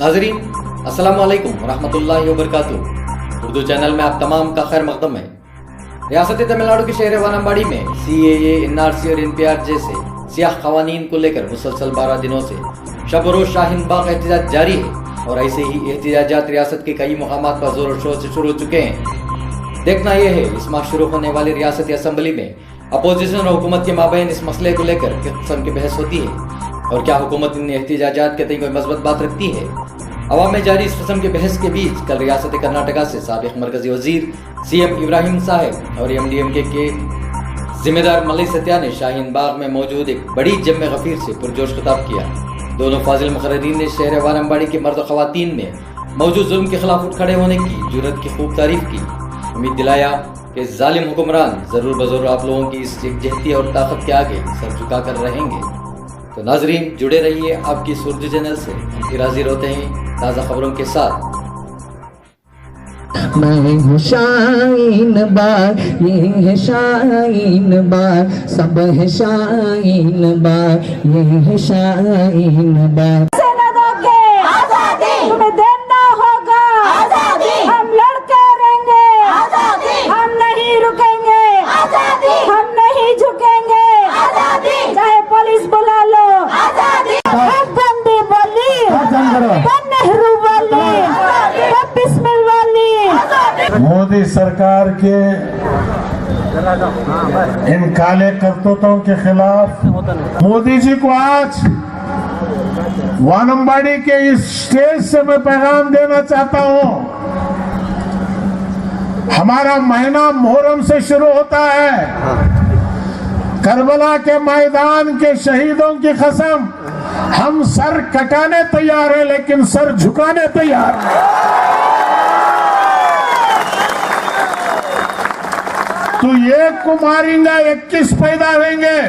नाज़रीन अस्सलाम वालेकुम रहमतुल्लाहि व बरकातुहू। उर्दू चैनल में आप तमाम का खैर मकदम है। रियासत तमिलनाडु के शहर वानम्बाड़ी में CAA, NRC और NPR जैसे सियाह कवानीन को लेकर मुसलसल 12 दिनों से शब रोज शाहीन बाग एहतजाज जारी है और ऐसे ही एहतजाजात रियासत के कई मुकामात पर जोर शोर से शुरू हो चुके हैं। देखना यह है इस माह शुरू होने वाली रियासती असम्बली में अपोजिशन और हुकूमत के माबैन इस मसले को लेकर किस किस्म की बहस होती है और क्या हुकूमत इन एहतजाजात के तय कोई मजबूत बात रखती है। अवाम में जारी इस किस्म की बहस के बीच कल रियासत कर्नाटका से साबिक मरकजी वजीर CM इब्राहिम साहब और MDMK के जिम्मेदार मलई सत्या ने शाहीन बाग में मौजूद एक बड़ी जम्मे गफीर से पुरजोश खिताब किया। दोनों फाजिल मुखर्रीन ने शहर वानम्बाड़ी के मर्द खवातीन में मौजूद जुल्म के खिलाफ उठ खड़े होने की जुर्रत की खूब तारीफ की। उम्मीद दिलाया कि जालिम हुक्मरान जरूर बजरूर आप लोगों की इस एकजहती और ताकत के आगे सर झुका कर रहेंगे। तो नाजरीन जुड़े रहिए आपकी उर्दू चैनल से। हम फिर हाजिर होते हैं ताज़ा खबरों के साथ। मैं हूँ शाहीन बाग, ये है शाहीन बाग, सब है शाहीन बाग, ये है शाहीन बाग। तुम्हें देना होगा आजादी, हम लड़के रहेंगे आजादी, हम नहीं रुकेंगे आजादी, हम नहीं झुकेंगे आजादी, चाहे पुलिस बुला लो आजादी, बंदी बोली नेहरू वाली बिस्मिल वाली। मोदी सरकार के इन काले करतूतों के खिलाफ मोदी जी को आज वानम्बाड़ी के इस स्टेज से मैं पैगाम देना चाहता हूं। हमारा महीना मुहर्रम से शुरू होता है। करबला के मैदान के शहीदों की कसम, हम सर कटाने तैयार हैं लेकिन सर झुकाने तैयार हैं। तो एक को मारेंगे 21 पैदा होंगे।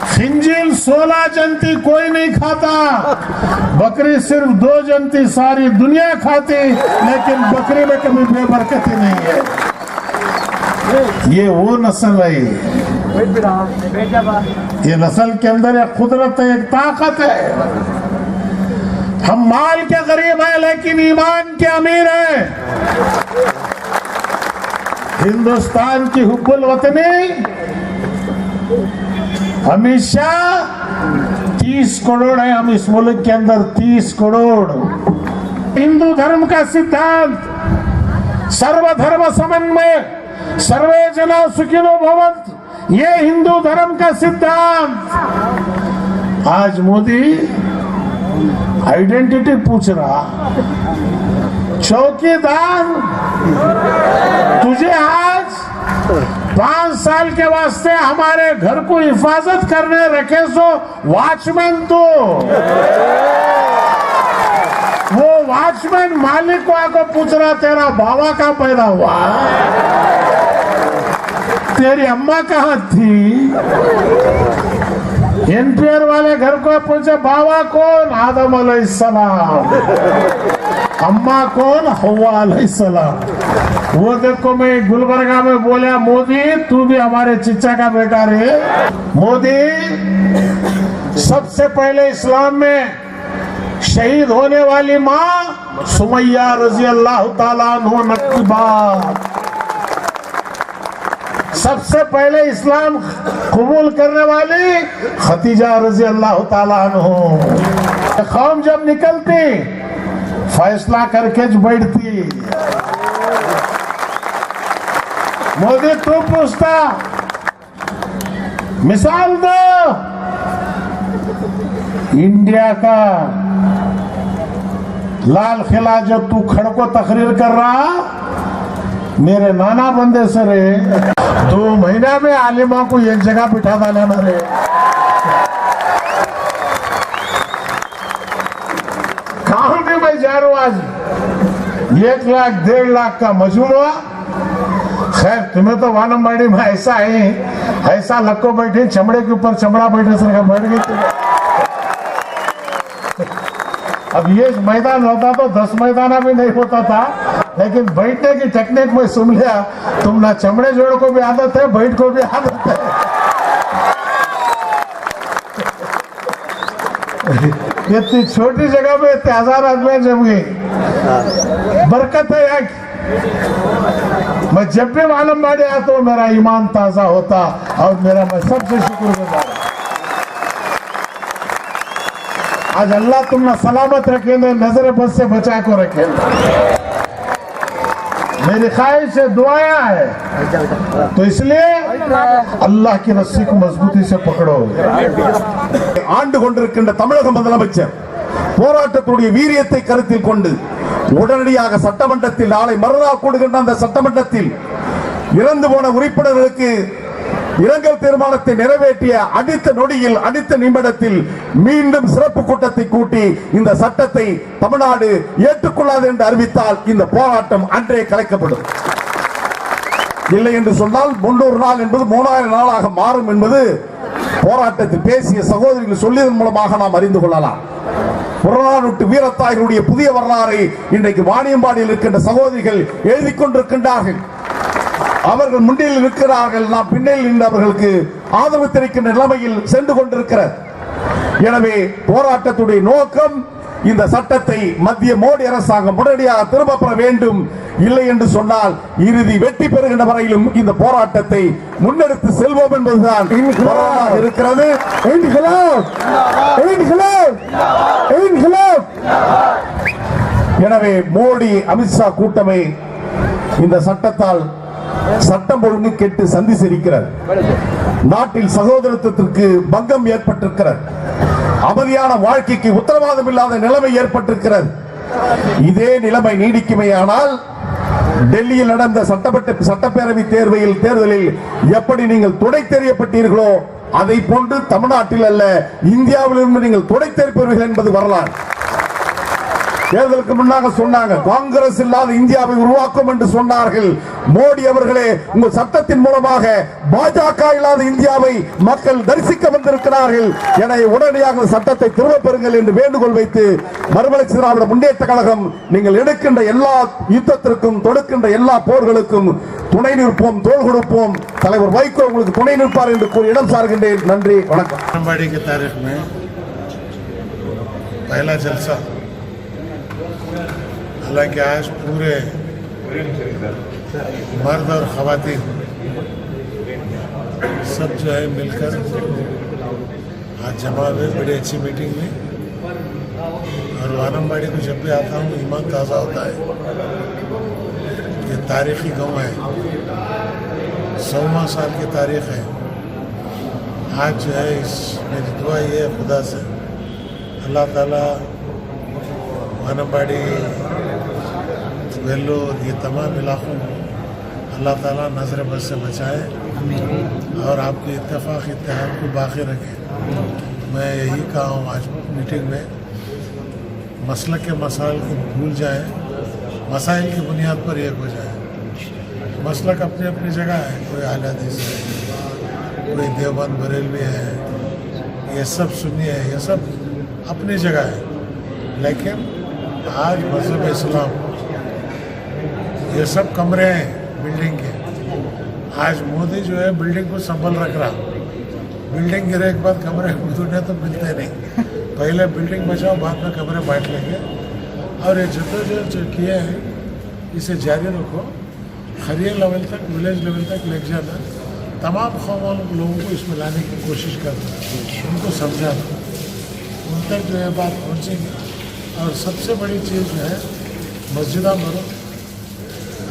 खिंजील 16 जनती कोई नहीं खाता, बकरी सिर्फ 2 जनती सारी दुनिया खाती, लेकिन बकरी में कभी बेबरकती नहीं है। ये वो नस्ल है, ये नस्ल के अंदर एक कुदरत है, एक ताकत है। हम माल के गरीब हैं लेकिन ईमान के अमीर हैं। हिंदुस्तान की हुब्बुल वतनी हमेशा 30 करोड़ है। हम इस मुल्क के अंदर 30 करोड़। हिंदू धर्म का सिद्धांत सर्वधर्म समन्वय, सर्वे जना सुखिनो भवन्तु, ये हिंदू धर्म का सिद्धांत। आज मोदी आइडेंटिटी पूछ रहा। चौकीदार तुझे आज 5 साल के वास्ते हमारे घर को हिफाजत करने रखे, सो वॉचमैन तो वो वॉचमैन मालिक को आको पूछ रहा तेरा बाबा कहाँ पैदा हुआ, तेरी अम्मा कहाँ थी। NPR वाले घर को पूछे बाबा कौन, आदम अलैहिस्सलाम, अम्मा कौन, हव्वा अलैहिस्सलाम। वो देखो मैं गुलबर्गा में बोला मोदी तू भी हमारे चिच्चा का बेटा रे। मोदी सबसे पहले इस्लाम में शहीद होने वाली माँ सुमैया रजी अल्लाह ताला अन्हा नक्बा, सबसे पहले इस्लाम कबूल करने वाली खतीजा रजी अल्लाह ताला अन्हा। कौम जब निकलती फैसला करके बैठती। मोदी तू पूछता, मिसाल दो इंडिया का लाल किला जब तू खड़को तकरीर कर रहा, मेरे नाना बंदे से रे 2 महीना में आलिमा को एक जगह बिठा डाला ना रे। कहां भी मैं जा रहा हूं आज 1 लाख 1.5 लाख का मजमूआ। खैर तुम्हें तो वानम्बाड़ी में ऐसा है, ऐसा लक्को बैठे चमड़े के ऊपर चमड़ा बैठे सर बैठ गई तुम्हें। अब ये मैदान होता तो 10 मैदाना भी नहीं होता था, लेकिन बैठने की टेक्निक में सुन लिया। तुम ना चमड़े जोड़ को भी आदत है, बैठ को भी आदत है। इतनी छोटी जगह में इतने हजार आदमी जम गए, बरकत है यहाँ की। मैं जब भी वानमबाड़ी आता हूँ मेरा ईमान ताजा होता और मेरा मैं सबसे शुक्रगुजार। आज अल्लाह तुमने सलामत रखेंगे, नजर बद से बचा को रखेंगे। मेरी ख्वाहिश है, दुआया है, तो इसलिए अल्लाह की रस्सी को मजबूती से पकड़ो। ஆண்டு கொண்டிருக்கின்ற தமிழக முதலமைச்சர் போராட்டத்துடைய வீரியத்தை கருத்தில் கொண்டு உடனடியாக சட்டமன்றத்தில் நாளை மறுநாள் கூடுகின்ற அந்த சட்டமன்றத்தில் இறந்து போன உறுப்பினர்களுக்கு இரங்கல் தீர்மானத்தை நிறைவேற்றிய அடுத்த நொடியில் அடுத்த நிமிடத்தில் மீண்டும் சிறப்பு கூட்டத்தை கூட்டி இந்த சட்டத்தை தமிழ்நாடு ஏற்றுக்கொள்ளாது என்று அறிவித்தால் இந்த போராட்டம் அன்றே கலைக்கப்படும். இல்லை என்று சொன்னால் 300 நாள் என்பது 3000 நாளாக மாறும் என்பது போராட்டத்தில் பேசிய சகோதரிகள் சொல்லியதன் மூலமாக நாம் அறிந்து கொள்ளலாம். புறநானூற்று வீரத்தாயர்களுடைய புதிய வரலாறை இன்றைக்கு வாணியம்பாடியில் இருக்கின்ற சகோதரிகள் எழுதி கொண்டிருக்கின்றார்கள். அவர்கள் முன்னில் இருக்கிறார்கள், நாம் பின்னில் நின்று அவர்களுக்கு ஆதரவு தெரிவிக்கின்ற நிலைமையில் சென்று கொண்டிருக்கிறார். எனவே போராட்டத்துடைய நோக்கம் இந்த சட்டத்தை மத்திய மோடி அரசாங்கம் உடனடியாக திரும்ப பெற வேண்டும். இல்லை என்று சொன்னால் இறுதி வெற்றி பெறுகின்ற வரையிலும் இந்த போராட்டத்தை முன்னெடுத்து செல்வோம் என்பதுதான் இருக்கிறது. எனவே மோடி அமித்ஷா கூட்டமை இந்த சட்டத்தால் சட்டம் ஒழுங்கு கெட்டு சந்தி சிரிக்கிறார். நாட்டில் சகோதரத்துவத்திற்கு பங்கம் ஏற்பட்டிருக்கிறது. அமைதியான வாழ்க்கைக்கு உத்தரவாதம் இல்லாத நிலைமை ஏற்பட்டிருக்கிறது. இதே நிலைமை நீடிக்குமேயானால் டெல்லியில் நடந்த சட்டப்பேரவை தேர்தலில் எப்படி நீங்கள் துடை தெரியப்பட்டீர்களோ அதை போன்று தமிழ்நாட்டில் அல்ல இந்தியாவிலிருந்து நீங்கள் துடை தெரிப்பீர்கள் என்பது வரலாறு. தேர்தலுக்கு முன்னாக சொன்னாங்க காங்கிரஸ் இல்லாத இந்தியாவை உருவாக்கும் என்று சொன்னார்கள். மோடி அவர்களே, உங்கள் சட்டத்தின் மூலமாக பாஜக இல்லாத இந்தியாவை மக்கள் தரிசிக்க வந்திருக்கிறார்கள். எனவே உடனடியாக சட்டத்தை திரும்ப பெறுங்கள் என்று வேண்டுகோள் வைத்து மறுமலர்ச்சி திராவிட முன்னேற்ற கழகம் நீங்கள் எடுக்கின்ற எல்லா யுத்தத்திற்கும் தொடுக்கின்ற எல்லா போர்களுக்கும் துணை நிற்போம், தோள் கொடுப்போம். தலைவர் வைகோ உங்களுக்கு துணை நிற்பார் என்று கூறி இடம் சார்கின்றேன். நன்றி, வணக்கம். वानमबाड़ी की तारीख में पहला जलसा, हालांकि आज पूरे मर्द और खवातीन सब जो है मिलकर आज जमा हुए, बड़ी अच्छी मीटिंग हुई। और वानमबाड़ी को जब भी आता हूँ ईमान ताज़ा होता है। ये तारीखी गाँव है, 100वां साल की तारीख है। आज जो है इस मेरी दुआ ये है खुदा से, अल्लाह ताला वानमबाड़ी, वेल्लोर, ये तमाम इलाकों को अल्लाह ताला नजर बद से बचाए और आपके इत्तेफाक इत्तेहाद को बाकी रखे। मैं यही कहा हूँ आज मीटिंग में, मसलक के मसाइल को भूल जाए, मसाइल की बुनियाद पर एक हो जाए। मसलक अपनी अपनी जगह है, कोई आला हदीस है, कोई देवबंद बरेलवी है, ये सब सुन्नी है, ये सब अपनी जगह है। लेकिन आज मज़हब इस्लाम ये सब कमरे हैं बिल्डिंग के। आज मोदी जो है बिल्डिंग को संभल रख रहा, बिल्डिंग गिरे के बाद कमरे ढूंढने तो मिलते नहीं। पहले बिल्डिंग बचाओ, बाद में कमरे बांट लेंगे। और ये जद्दोजहद जो किए हैं इसे जारी रखो, खरिया लेवल तक, विलेज लेवल तक ले जाना, तमाम कौमों लोगों को इसमें लाने की कोशिश करना, उनको समझाना, उन तक जो है बात पहुँचेगी। और सबसे बड़ी चीज़ जो है मस्जिदा भरो,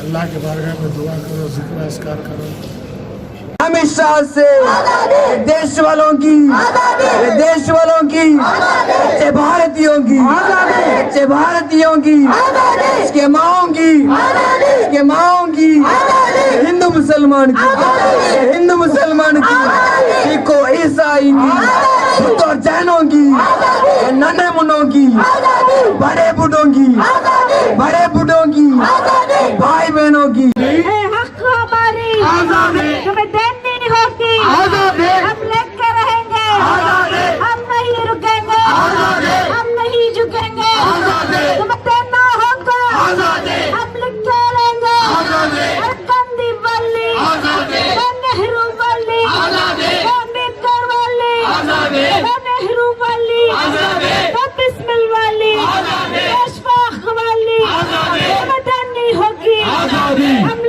अल्लाह के बारगाह में दुआ करो, जिक्र अस्कार करो। हमेशा से देश वालों की, देश वालों की, अच्छे भारतीयों की, अच्छे भारतीयों की, इसके माओं की, इसके माओं की, हिंदू मुसलमान की, हिंदू मुसलमान की, सिखों ईसाई की, बुद्ध और जैनों की, नन्हे मुन्नों की, बड़े बूढ़ों की, बड़े बूढ़ों की, भाई बहनों की। हक हमारी हमें देनी नहीं होगी, हम लेके रहेंगे, हम नहीं रुकेंगे, हम नहीं झुकेंगे, तुम्हें देना होगा, हम लिख के लेंगे। गांधी वाली, नेहरू वाली, अम्बेडकर वाली, नेहरू वाली, हम